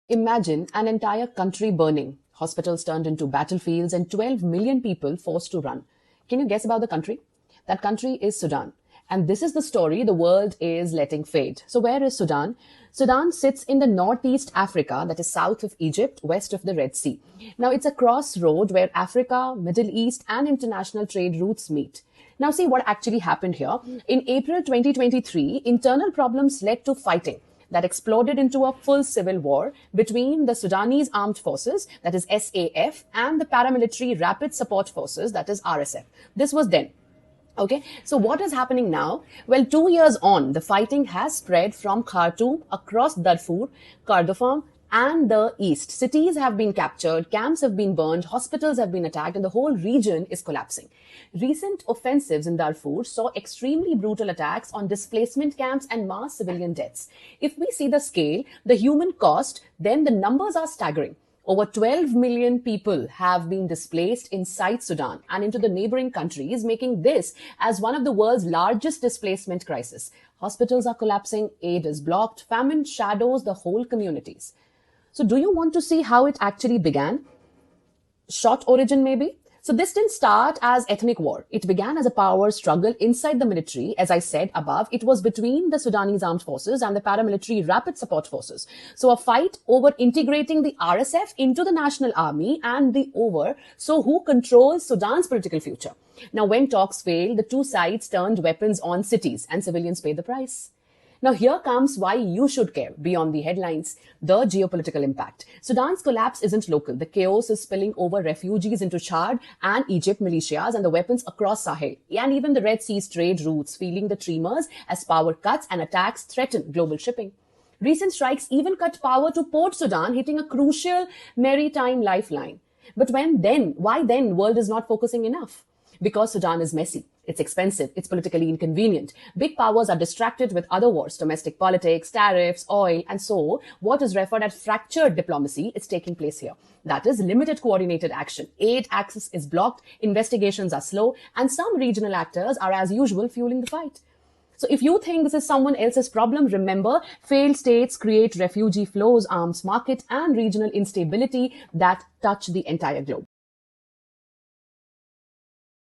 Imagine an entire country burning, hospitals turned into battlefields, and 12 million people forced to run. Can you guess about the country? That country is Sudan. And this is the story the world is letting fade. So, where is Sudan? Sudan sits in the northeast Africa, that is south of Egypt, west of the Red Sea. Now, it's a crossroad where Africa, Middle East, and international trade routes meet. Now, see what actually happened here. In April 2023, internal problems led to fighting that exploded into a full civil war between the Sudanese Armed Forces, that is SAF, and the paramilitary Rapid Support Forces, that is RSF. This was then. Okay, so what is happening now? Well, 2 years on, the fighting has spread from Khartoum across Darfur, Kordofan, and the east. Cities have been captured, camps have been burned, hospitals have been attacked, and the whole region is collapsing. Recent offensives in Darfur saw extremely brutal attacks on displacement camps and mass civilian deaths. If we see the scale, the human cost, then the numbers are staggering. Over 12 million people have been displaced inside Sudan and into the neighboring countries, making this as one of the world's largest displacement crises. Hospitals are collapsing, aid is blocked, famine shadows the whole communities. So do you want to see how it actually began? Short origin maybe? So this didn't start as ethnic war. It began as a power struggle inside the military. As I said above, it was between the Sudanese Armed Forces and the paramilitary Rapid Support Forces. So a fight over integrating the RSF into the national army and so who controls Sudan's political future. Now, when talks failed, the two sides turned weapons on cities and civilians paid the price. Now, here comes why you should care beyond the headlines, the geopolitical impact. Sudan's collapse isn't local. The chaos is spilling over refugees into Chad and Egypt militias and the weapons across Sahel, and even the Red Sea's trade routes, feeling the tremors as power cuts and attacks threaten global shipping. Recent strikes even cut power to Port Sudan, hitting a crucial maritime lifeline. But why then world is not focusing enough? Because Sudan is messy, it's expensive, it's politically inconvenient. Big powers are distracted with other wars, domestic politics, tariffs, oil, and so what is referred as fractured diplomacy is taking place here. That is limited coordinated action. Aid access is blocked, investigations are slow, and some regional actors are as usual fueling the fight. So if you think this is someone else's problem, remember, failed states create refugee flows, arms market, and regional instability that touch the entire globe.